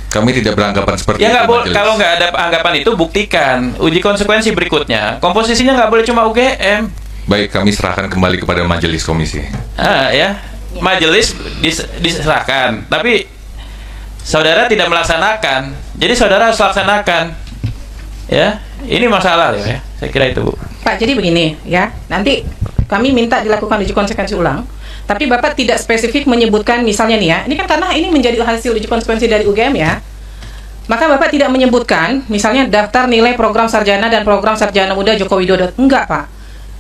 Kami tidak beranggapan seperti Ya itu. nggak boleh. Majelis. Kalau nggak ada anggapan itu, buktikan. Uji konsekuensi berikutnya. Komposisinya nggak boleh cuma UGM. Baik, kami serahkan kembali kepada majelis komisi. Ya, majelis diserahkan. Tapi saudara tidak melaksanakan. Jadi saudara harus laksanakan. Ya, ini masalah ya. Saya kira itu, Bu. Pak, jadi begini ya. Nanti kami minta dilakukan uji konsekuensi ulang. Tapi Bapak tidak spesifik menyebutkan misalnya nih ya, ini kan karena ini menjadi hasil uji konsekuensi dari UGM ya. Maka Bapak tidak menyebutkan misalnya daftar nilai program sarjana dan program sarjana muda Joko Widodo. Enggak, Pak.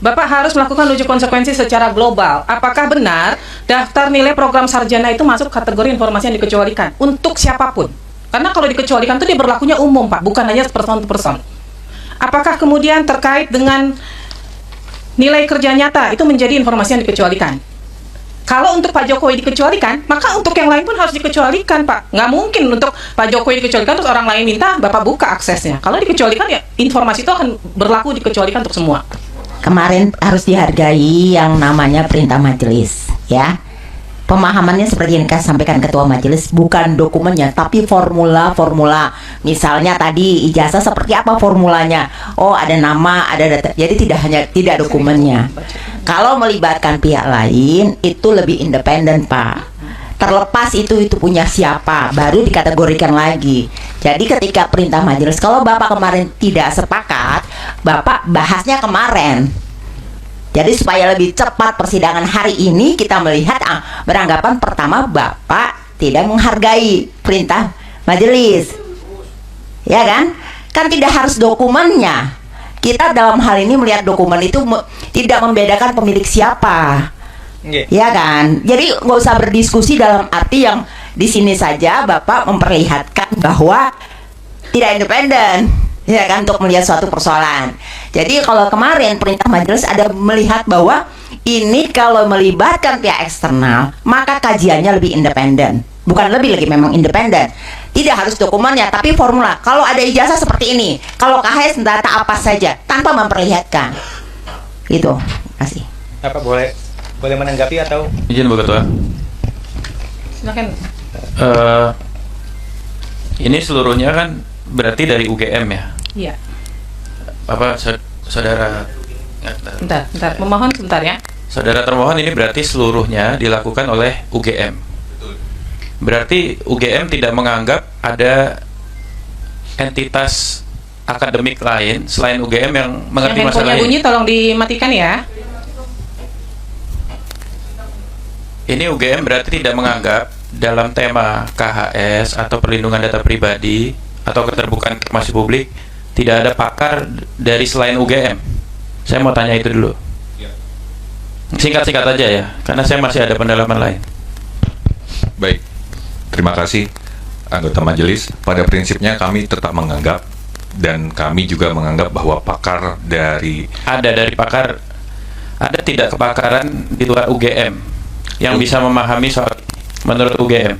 Bapak harus melakukan uji konsekuensi secara global. Apakah benar daftar nilai program sarjana itu masuk kategori informasi yang dikecualikan untuk siapapun? Karena kalau dikecualikan itu dia berlakunya umum, Pak, bukan hanya person to person. Apakah kemudian terkait dengan nilai kerja nyata itu menjadi informasi yang dikecualikan? Kalau untuk Pak Jokowi dikecualikan, maka untuk yang lain pun harus dikecualikan, Pak. Nggak mungkin untuk Pak Jokowi dikecualikan terus orang lain minta, Bapak buka aksesnya. Kalau dikecualikan, ya informasi itu akan berlaku dikecualikan untuk semua. Kemarin harus dihargai yang namanya perintah majelis, ya. Pemahamannya seperti yang sampaikan Ketua Majelis, bukan dokumennya, tapi formula-formula. Misalnya tadi ijazah seperti apa formulanya? Oh, ada nama, ada data. Jadi tidak dokumennya. Kalau melibatkan pihak lain, itu lebih independen, Pak. Terlepas itu punya siapa, baru dikategorikan lagi. Jadi ketika perintah majelis, kalau Bapak kemarin tidak sepakat, Bapak bahasnya kemarin. Jadi supaya lebih cepat persidangan hari ini, kita melihat beranggapan pertama Bapak tidak menghargai perintah majelis, ya kan? Kan tidak harus dokumennya. Kita dalam hal ini melihat dokumen itu tidak membedakan pemilik siapa, ya kan? Jadi nggak usah berdiskusi dalam arti yang di sini saja Bapak memperlihatkan bahwa tidak independen, ya kan, untuk melihat suatu persoalan. Jadi kalau kemarin perintah majelis ada melihat bahwa ini kalau melibatkan pihak eksternal, maka kajiannya lebih independen. Bukan lebih lagi, memang independen. Tidak harus dokumennya, tapi formula. Kalau ada ijazah seperti ini, kalau KHS data apa saja, tanpa memperlihatkan. Itu, kasih. Apa boleh menanggapi atau? Izin, Bu Ketua. Silakan. Ini seluruhnya kan berarti dari UGM ya. Iya. Apa saudara? Bentar. Memohon sebentar ya. Saudara termohon, ini berarti seluruhnya dilakukan oleh UGM. Berarti UGM tidak menganggap ada entitas akademik lain selain UGM yang mengerti Yang masalah handphonenya bunyi ini. tolong dimatikan ya. Ini UGM berarti tidak menganggap dalam tema KHS atau perlindungan data pribadi atau keterbukaan informasi publik tidak ada pakar dari selain UGM. Saya mau tanya itu dulu. Singkat-singkat aja ya, karena saya masih ada pendalaman lain. Baik, terima kasih anggota majelis. Pada prinsipnya kami tetap menganggap, dan kami juga menganggap bahwa pakar dari Pakar, ada tidak kepakaran di luar UGM yang bisa memahami soal ini, menurut UGM?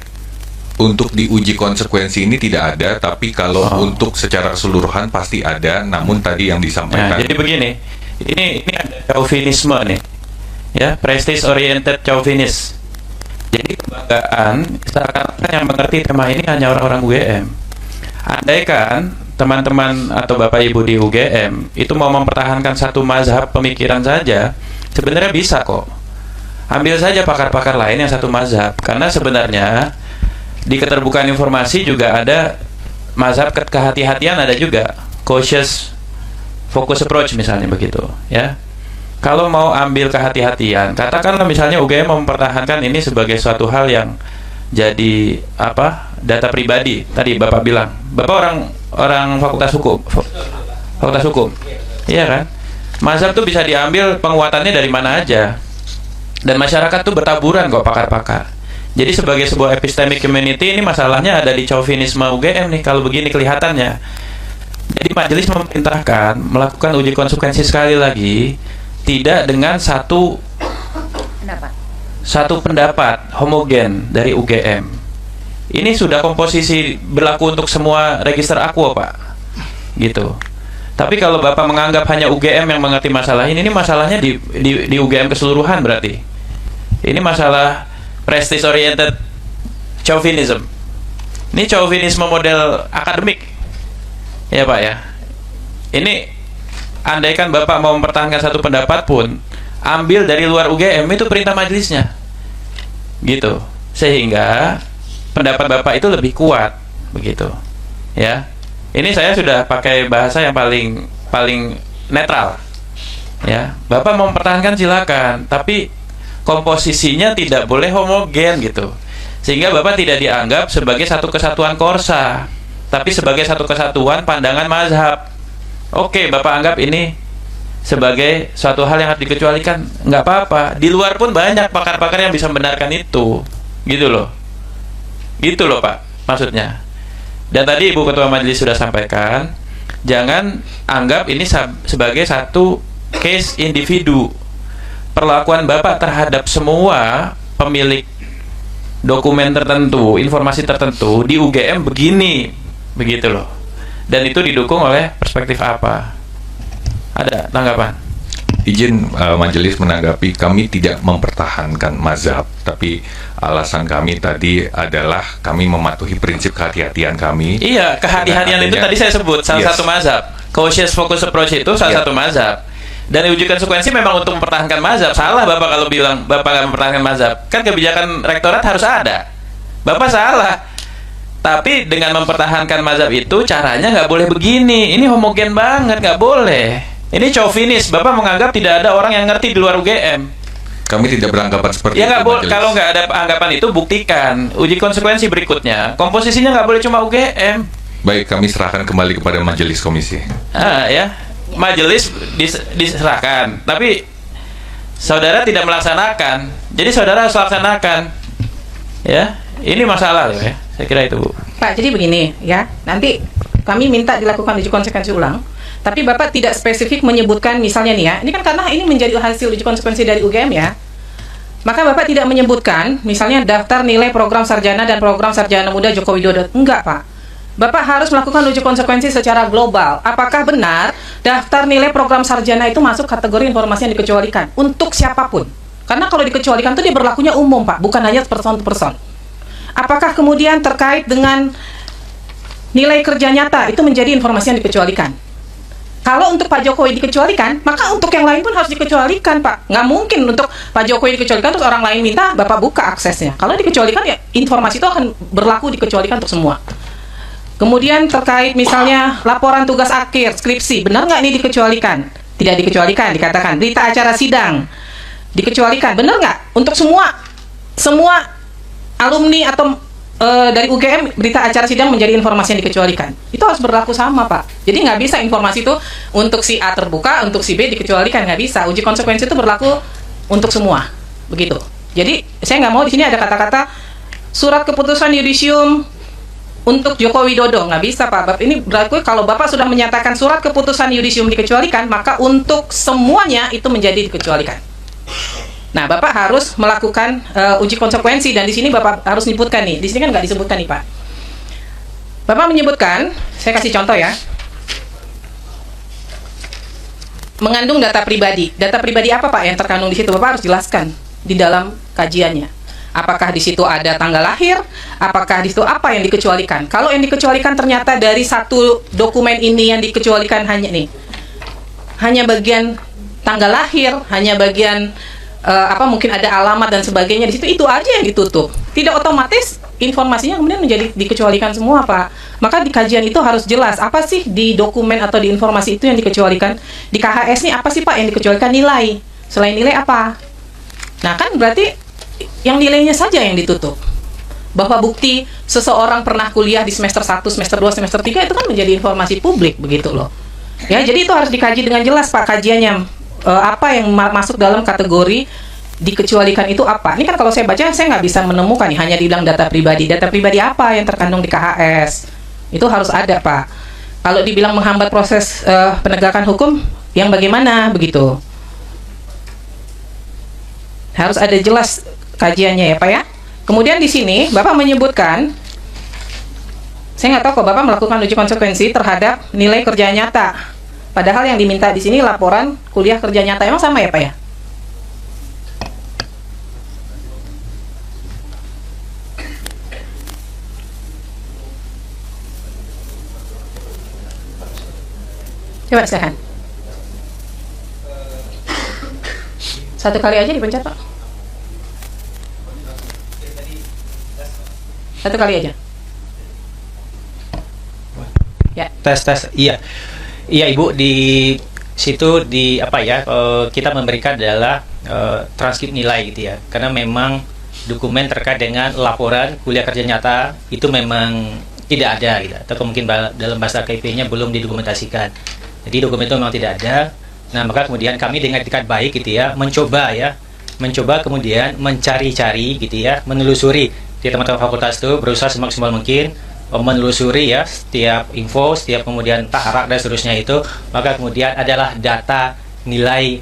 untuk diuji konsekuensi ini tidak ada, tapi kalau untuk secara keseluruhan pasti ada. Namun tadi yang disampaikan. Nah, jadi begini, ini ada chauvinisme nih, ya, prestige oriented chauvinis. Jadi kebanggaan seakan-akan yang mengerti tema ini hanya orang-orang UGM. Andaikan teman-teman atau Bapak Ibu di UGM itu mau mempertahankan satu mazhab pemikiran saja, sebenarnya bisa kok. Ambil saja pakar-pakar lain yang satu mazhab, karena sebenarnya di keterbukaan informasi juga ada mazhab kehati-hatian, ada juga cautious focus approach misalnya begitu, ya. Kalau mau ambil kehati-hatian, katakanlah misalnya UGM mempertahankan ini sebagai suatu hal yang jadi data pribadi. Tadi Bapak bilang, Bapak orang fakultas hukum, iya kan? Mazhab tuh bisa diambil penguatannya dari mana aja, dan masyarakat tuh bertaburan kok pakar-pakar. Jadi sebagai sebuah epistemic community, ini masalahnya ada di chauvinisme UGM nih kalau begini kelihatannya. Jadi majelis memerintahkan melakukan uji konsekuensi sekali lagi, tidak dengan satu pendapat homogen dari UGM. Ini sudah komposisi berlaku untuk semua register Aquo, Pak, gitu. Tapi kalau Bapak menganggap hanya UGM yang mengerti masalah ini masalahnya di UGM keseluruhan berarti. Ini masalah prestige oriented chauvinism. Ini chauvinisme model akademik, ya Pak ya. Ini andaikan Bapak mau mempertahankan satu pendapat pun, ambil dari luar UGM, itu perintah majelisnya, gitu. Sehingga pendapat Bapak itu lebih kuat, begitu. Ya, ini saya sudah pakai bahasa yang paling netral. Ya, Bapak mau mempertahankan silakan, tapi komposisinya tidak boleh homogen gitu. Sehingga Bapak tidak dianggap sebagai satu kesatuan korsa, tapi sebagai satu kesatuan pandangan mazhab. Oke, Bapak anggap ini sebagai suatu hal yang harus dikecualikan, nggak apa-apa. Di luar pun banyak pakar-pakar yang bisa membenarkan itu, gitu loh Pak, maksudnya. Dan tadi Ibu Ketua Majelis sudah sampaikan, jangan anggap ini sebagai satu case individu. Perlakuan Bapak terhadap semua pemilik dokumen tertentu, informasi tertentu di UGM begini, begitu loh. Dan itu didukung oleh perspektif apa? Ada tanggapan? Izin majelis menanggapi, kami tidak mempertahankan mazhab, tapi alasan kami tadi adalah kami mematuhi prinsip kehati-hatian kami. Iya, kehati-hatian itu tadi saya sebut salah satu mazhab. Cautious focus approach itu salah satu mazhab. Dan uji konsekuensi memang untuk mempertahankan mazhab. Salah Bapak kalau bilang Bapak nggak mempertahankan mazhab. Kan kebijakan rektorat harus ada. Bapak salah. Tapi dengan mempertahankan mazhab itu caranya nggak boleh begini. Ini homogen banget, nggak boleh. Ini chauvinis. Bapak menganggap tidak ada orang yang ngerti di luar UGM. Kami tidak beranggapan seperti Ya itu. nggak boleh. Majelis. Kalau nggak ada anggapan itu, buktikan. Uji konsekuensi berikutnya. Komposisinya nggak boleh cuma UGM. Baik, kami serahkan kembali kepada majelis komisi. Ya, majelis diserahkan, tapi saudara tidak melaksanakan. Jadi saudara harus laksanakan. Ya, ini masalah loh ya. Saya kira itu, Bu. Pak, jadi begini ya, nanti kami minta dilakukan uji konsekuensi ulang, tapi Bapak tidak spesifik menyebutkan misalnya nih ya, ini kan karena ini menjadi hasil uji konsekuensi dari UGM ya, maka Bapak tidak menyebutkan misalnya daftar nilai program sarjana dan program sarjana muda Joko Widodo. Enggak Pak, Bapak harus melakukan uji konsekuensi secara global. Apakah benar daftar nilai program sarjana itu masuk kategori informasi yang dikecualikan untuk siapapun? Karena kalau dikecualikan itu dia berlakunya umum Pak, bukan hanya person to person. Apakah kemudian terkait dengan nilai kerja nyata itu menjadi informasi yang dikecualikan? Kalau untuk Pak Jokowi dikecualikan, maka untuk yang lain pun harus dikecualikan Pak. Nggak mungkin untuk Pak Jokowi dikecualikan terus orang lain minta Bapak buka aksesnya. Kalau dikecualikan ya informasi itu akan berlaku dikecualikan untuk semua. Kemudian terkait misalnya laporan tugas akhir, skripsi, benar nggak ini dikecualikan? Tidak dikecualikan, dikatakan. Berita acara sidang, dikecualikan. Benar nggak? Untuk semua alumni atau dari UGM, berita acara sidang menjadi informasi yang dikecualikan. Itu harus berlaku sama, Pak. Jadi nggak bisa informasi itu untuk si A terbuka, untuk si B dikecualikan. Nggak bisa. Uji konsekuensi itu berlaku untuk semua. Begitu. Jadi saya nggak mau di sini ada kata-kata surat keputusan yudisium untuk Joko Widodo. Nggak bisa Pak. Ini berarti kalau Bapak sudah menyatakan surat keputusan yudisium dikecualikan, maka untuk semuanya itu menjadi dikecualikan. Nah, Bapak harus melakukan uji konsekuensi, dan di sini Bapak harus menyebutkan nih. Di sini kan nggak disebutkan nih Pak. Bapak menyebutkan, saya kasih contoh ya, mengandung data pribadi. Data pribadi apa Pak yang terkandung di situ? Bapak harus jelaskan di dalam kajiannya. Apakah di situ ada tanggal lahir? Apakah di situ apa yang dikecualikan? Kalau yang dikecualikan ternyata dari satu dokumen ini yang dikecualikan hanya bagian tanggal lahir, hanya bagian mungkin ada alamat dan sebagainya di situ, itu aja yang ditutup. Tidak otomatis informasinya kemudian menjadi dikecualikan semua Pak. Maka di kajian itu harus jelas apa sih di dokumen atau di informasi itu yang dikecualikan. Di KHS nih apa sih Pak yang dikecualikan? Nilai. Selain nilai apa? Nah kan berarti yang nilainya saja yang ditutup. Bahwa bukti seseorang pernah kuliah di semester 1, semester 2, semester 3 itu kan menjadi informasi publik, begitu loh. Ya, jadi itu harus dikaji dengan jelas Pak kajiannya. Apa yang masuk dalam kategori dikecualikan itu apa? Ini kan kalau saya baca saya nggak bisa menemukan nih, hanya dibilang data pribadi. Data pribadi apa yang terkandung di KHS? Itu harus ada Pak. Kalau dibilang menghambat proses penegakan hukum, yang bagaimana begitu? Harus ada jelas kajiannya ya Pak ya. Kemudian di sini Bapak menyebutkan, saya nggak tahu kok Bapak melakukan uji konsekuensi terhadap nilai kerja nyata. Padahal yang diminta di sini laporan kuliah kerja nyata, emang sama ya Pak ya? Coba silakan. Satu kali aja dipencet, Pak. Satu kali aja. Ya. Tes. Iya. Iya, Ibu, di situ di apa ya? Kita memberikan adalah transkrip nilai gitu ya. Karena memang dokumen terkait dengan laporan kuliah kerja nyata itu memang tidak ada gitu. Atau mungkin dalam bahasa KIP-nya belum didokumentasikan. Jadi dokumen itu memang tidak ada. Nah, maka kemudian kami dengan etikat baik gitu ya, mencoba kemudian mencari-cari gitu ya, menelusuri di teman-teman fakultas itu, berusaha semaksimal mungkin menelusuri ya setiap info, setiap kemudian taharak dan seterusnya itu, maka kemudian adalah data nilai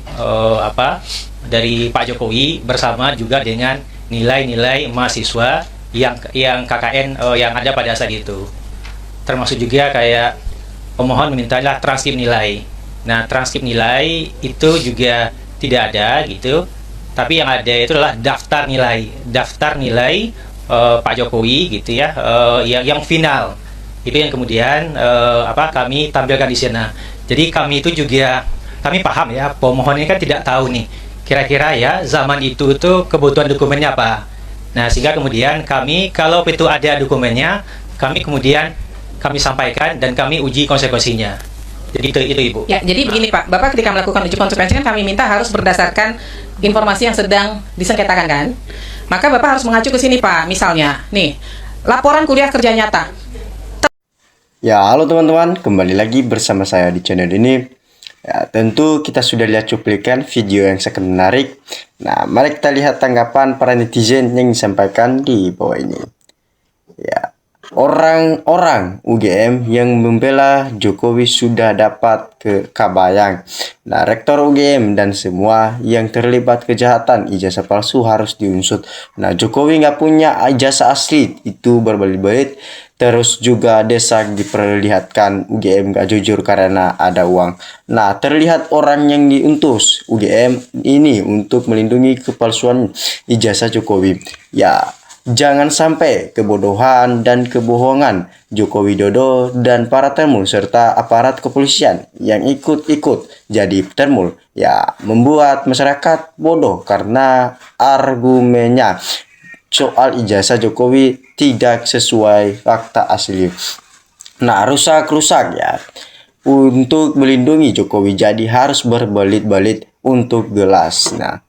dari Pak Jokowi bersama juga dengan nilai-nilai mahasiswa yang KKN yang ada pada saat itu. Termasuk juga kayak pemohon memintalah transkrip nilai. Nah, transkrip nilai itu juga tidak ada gitu. Tapi yang ada itu adalah daftar nilai Pak Jokowi gitu ya, yang final. Itu yang kemudian kami tampilkan di sana. Jadi kami paham ya, pemohon ini kan tidak tahu nih kira-kira ya zaman itu tuh kebutuhan dokumennya apa. Nah, sehingga kemudian kami kalau itu ada dokumennya, kami sampaikan dan kami uji konsekuensinya. Jadi itu Ibu. Ya, jadi begini Pak, Bapak ketika melakukan uji konsekuensi kan kami minta harus berdasarkan informasi yang sedang disengketakan kan. Maka Bapak harus mengacu ke sini Pak. Misalnya, nih, laporan kuliah kerja nyata. Ya, halo teman-teman, kembali lagi bersama saya di channel ini. Ya, tentu kita sudah lihat cuplikan video yang sangat menarik. Nah, mari kita lihat tanggapan para netizen yang disampaikan di bawah ini. Ya, orang-orang UGM yang membela Jokowi sudah dapat kabayang. Nah, rektor UGM dan semua yang terlibat kejahatan ijazah palsu harus diusut. Nah, Jokowi nggak punya ijazah asli, itu berbelit-belit. Terus juga desak diperlihatkan UGM nggak jujur karena ada uang. Nah, terlihat orang yang diutus UGM ini untuk melindungi kepalsuan ijazah Jokowi. Ya, jangan sampai kebodohan dan kebohongan Joko Widodo dan para termul serta aparat kepolisian yang ikut-ikut jadi termul ya membuat masyarakat bodoh karena argumennya soal ijazah Jokowi tidak sesuai fakta asli. Nah, rusak ya. Untuk melindungi Jokowi jadi harus berbelit-belit untuk gelas. Nah,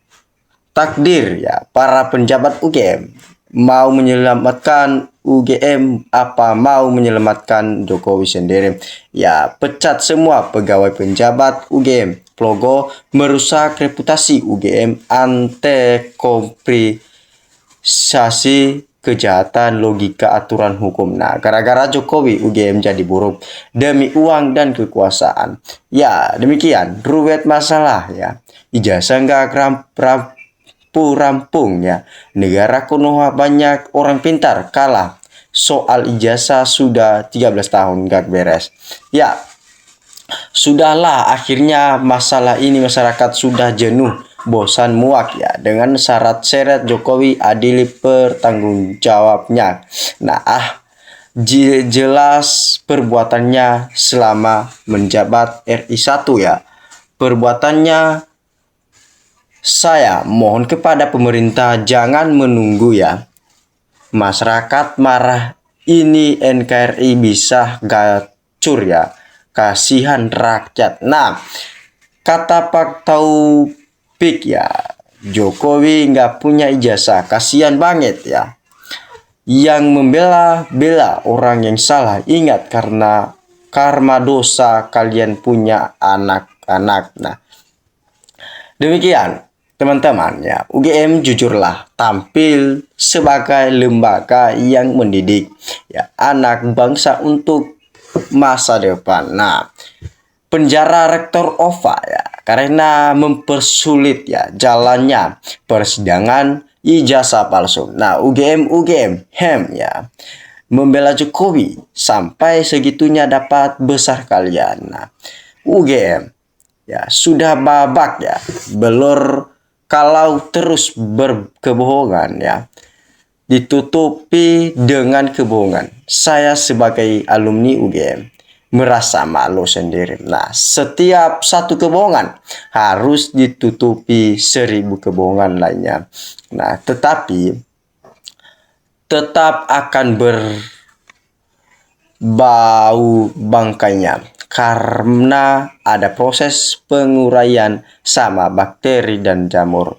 takdir ya para penjabat UGM. Mau menyelamatkan UGM apa mau menyelamatkan Jokowi sendiri? Ya, pecat semua pegawai penjabat UGM. Logo merusak reputasi UGM, anti-komprisasi kejahatan logika aturan hukum. Nah, gara-gara Jokowi UGM jadi buruk demi uang dan kekuasaan. Ya, demikian ruwet masalah ya. Ijazah nggak rampung ya. Negara Konoha banyak orang pintar kalah. Soal ijazah sudah 13 tahun gak beres. Ya, sudahlah akhirnya masalah ini masyarakat sudah jenuh, bosan muak ya dengan syarat-syarat Jokowi adili pertanggungjawabnya. Nah, jelas perbuatannya selama menjabat RI 1 ya. Perbuatannya saya mohon kepada pemerintah jangan menunggu ya. Masyarakat marah ini NKRI bisa gacur ya. Kasihan rakyat. Nah, kata Pak Taufik ya, Jokowi nggak punya ijazah. Kasihan banget ya. Yang membela orang yang salah. Ingat karena karma dosa kalian punya anak-anak. Nah, demikian. Teman-teman ya, UGM jujurlah tampil sebagai lembaga yang mendidik ya anak bangsa untuk masa depan. Nah, penjara Rektor OVA ya karena mempersulit ya jalannya persidangan ijazah palsu. Nah, UGM ya membela Jokowi sampai segitunya dapat besar kalian. Nah, UGM ya sudah babak ya belur. Kalau terus berkebohongan ya, ditutupi dengan kebohongan. Saya sebagai alumni UGM merasa malu sendiri. Nah, setiap satu kebohongan harus ditutupi 1000 kebohongan lainnya. Nah, tetapi tetap akan berbau bangkainya karena ada proses penguraian sama bakteri dan jamur.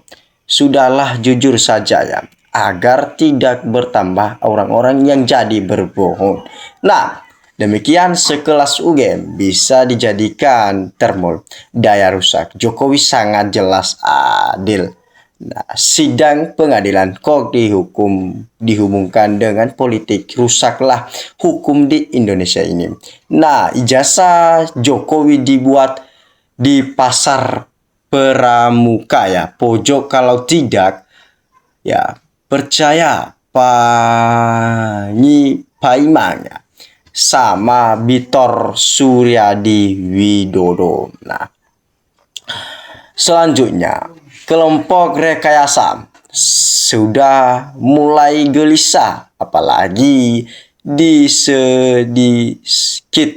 Sudahlah jujur saja ya, agar tidak bertambah orang-orang yang jadi berbohong. Nah, demikian sekelas UGM bisa dijadikan termol. Daya rusak Jokowi sangat jelas adil. Nah, sidang pengadilan kok dihubungkan dengan politik. Rusaklah hukum di Indonesia ini. Nah, ijazah Jokowi dibuat di pasar Pramuka ya, pojok kalau tidak ya percaya Panji Paimang ya, sama Bitor Suryadi Widodo. Nah, selanjutnya kelompok rekayasa sudah mulai gelisah, apalagi sedikit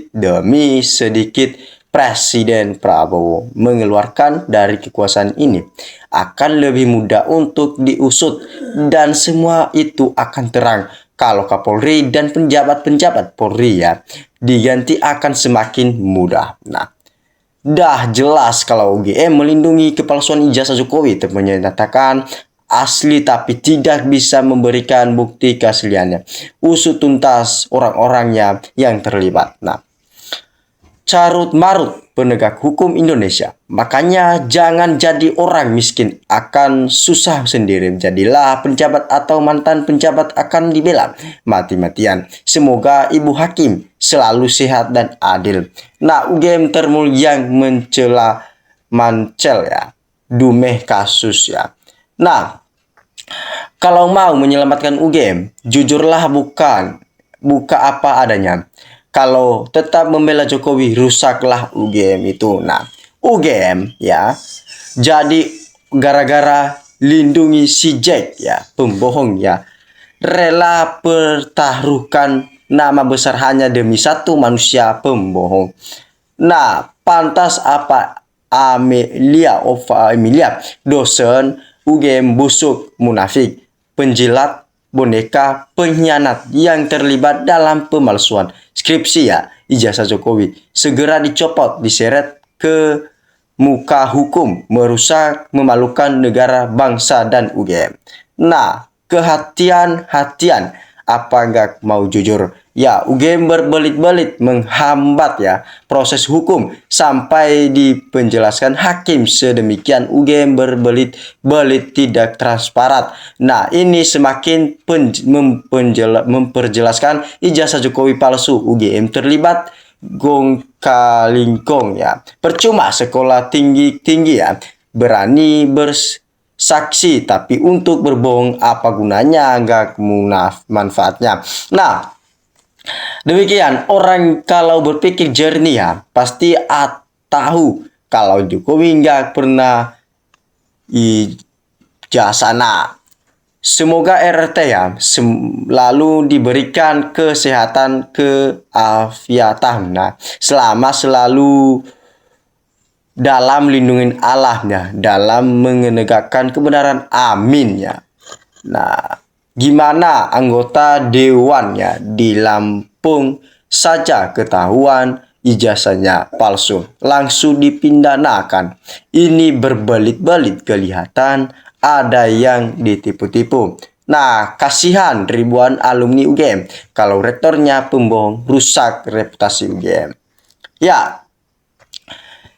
demi sedikit Presiden Prabowo mengeluarkan dari kekuasaan ini akan lebih mudah untuk diusut, dan semua itu akan terang kalau Kapolri dan penjabat-penjabat Polri ya diganti akan semakin mudah. Nah, dah jelas kalau UGM melindungi kepalsuan ijazah Jokowi, menyatakan asli tapi tidak bisa memberikan bukti keasliannya. Usut tuntas orang-orangnya yang terlibat. Nah, carut marut penegak hukum Indonesia. Makanya jangan jadi orang miskin, akan susah sendiri. Jadilah penjabat atau mantan penjabat akan dibela mati-matian. Semoga Ibu Hakim selalu sehat dan adil. Nah, UGM termul yang mancel ya, dumeh kasus ya. Nah, kalau mau menyelamatkan UGM, jujurlah buka apa adanya. Kalau tetap membela Jokowi, rusaklah UGM itu. Nah, UGM ya jadi gara-gara lindungi si Jack ya, pembohong ya, rela pertaruhkan nama besar hanya demi satu manusia pembohong. Nah, pantas apa Emilia dosen UGM busuk, munafik, penjilat, boneka, pengkhianat yang terlibat dalam pemalsuan skripsi ya, ijazah Jokowi segera dicopot, diseret ke muka hukum, merusak, memalukan negara, bangsa, dan UGM. Nah, kehatian-hatian apa nggak mau jujur ya, UGM berbelit-belit menghambat ya proses hukum sampai dipenjelaskan hakim sedemikian. UGM berbelit-belit tidak transparan. Nah, ini semakin memperjelaskan ijazah Jokowi palsu. UGM terlibat gong kalingkong ya, percuma sekolah tinggi ya, berani bersaksi tapi untuk berbohong apa gunanya, nggak manfaatnya. Nah, demikian orang kalau berpikir jernih ya pasti tahu kalau Jokowi nggak pernah ijazah. Nah, semoga RT ya lalu diberikan kesehatan keafiatan. Nah, selalu dalam lindungi Allahnya, dalam menegakkan kebenaran, amin ya. Nah, gimana anggota dewannya di Lampung saja ketahuan ijazahnya palsu, langsung dipindahkan. Ini berbelit-belit kelihatan ada yang ditipu-tipu. Nah, kasihan ribuan alumni UGM kalau rektornya pembohong, rusak reputasi UGM. Ya,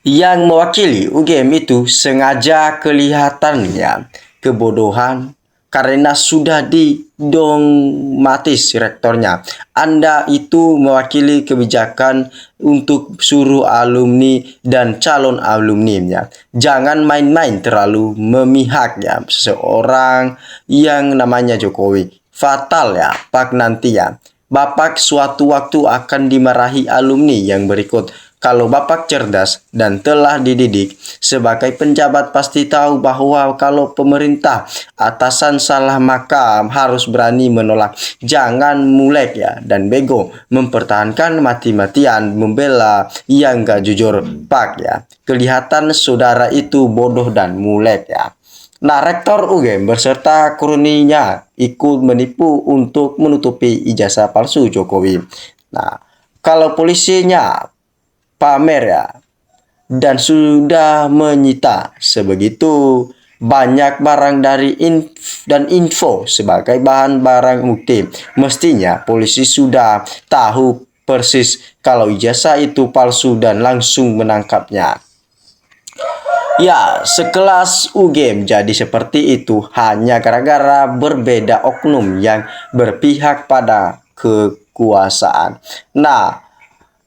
yang mewakili UGM itu sengaja kelihatannya kebodohan karena sudah didogmatis rektornya. Anda itu mewakili kebijakan untuk suruh alumni dan calon alumni-nya. Jangan main-main terlalu memihak ya seseorang yang namanya Jokowi. Fatal ya, Pak nanti ya. Bapak suatu waktu akan dimarahi alumni yang berikut Kalau Bapak cerdas dan telah dididik sebagai penjabat pasti tahu bahwa kalau pemerintah atasan salah maka harus berani menolak. Jangan mulek ya dan bego mempertahankan mati-matian membela yang gak jujur. Pak ya, kelihatan saudara itu bodoh dan mulek ya. Nah, Rektor UGM beserta kroninya ikut menipu untuk menutupi ijazah palsu Jokowi. Nah, kalau polisinya pamer ya dan sudah menyita sebegitu banyak barang dari info sebagai bahan barang bukti, mestinya polisi sudah tahu persis kalau ijazah itu palsu dan langsung menangkapnya. Ya, sekelas UGM jadi seperti itu hanya gara-gara berbeda oknum yang berpihak pada kekuasaan. Nah,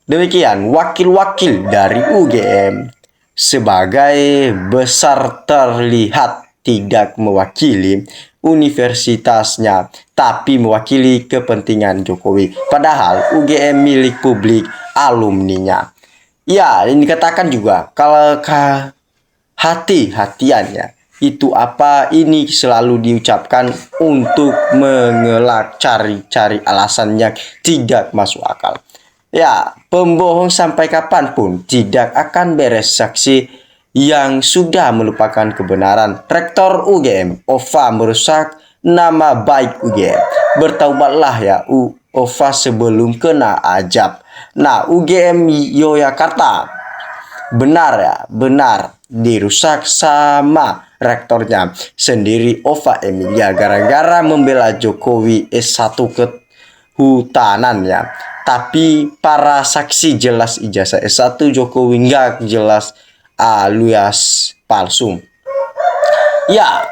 demikian wakil-wakil dari UGM sebagai besar terlihat tidak mewakili universitasnya, tapi mewakili kepentingan Jokowi. Padahal UGM milik publik alumninya. Ya, ini dikatakan juga kalau hati-hatiannya itu apa ini selalu diucapkan untuk mengelak cari-cari alasan yang tidak masuk akal. Ya, pembohong sampai kapanpun tidak akan beres. Saksi yang sudah melupakan kebenaran. Rektor UGM Ova merusak nama baik UGM. Bertaubatlah ya Ova sebelum kena ajab. Nah, UGM Yogyakarta benar dirusak sama rektornya sendiri Ova Emilia gara-gara membela Jokowi S1 kehutanan ya. Tapi para saksi jelas ijazah S1 Jokowi nggak jelas alias palsu. Ya,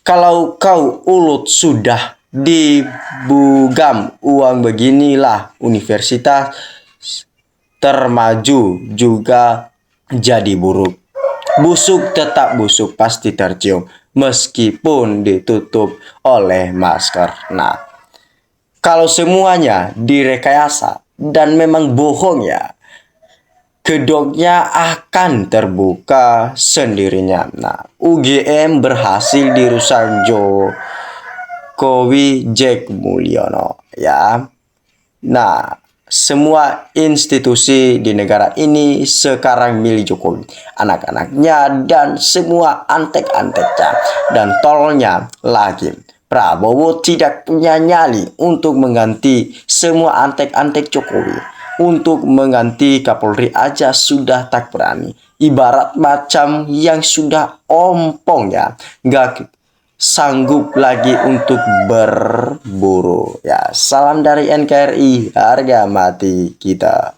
kalau kau ulut sudah dibugam uang beginilah universitas termaju juga jadi buruk. Busuk tetap busuk pasti tercium meskipun ditutup oleh masker. Nah, kalau semuanya direkayasa dan memang bohong ya, kedoknya akan terbuka sendirinya. Nah, UGM berhasil dirusak Jokowi Jack Mulyono ya. Nah, semua institusi di negara ini sekarang milik Jokowi, anak-anaknya dan semua antek-anteknya dan tolnya lagi. Prabowo tidak punya nyali untuk mengganti semua antek-antek Jokowi. Untuk mengganti Kapolri aja sudah tak berani. Ibarat macam yang sudah ompong ya, nggak sanggup lagi untuk berburu. Ya, salam dari NKRI, harga mati kita.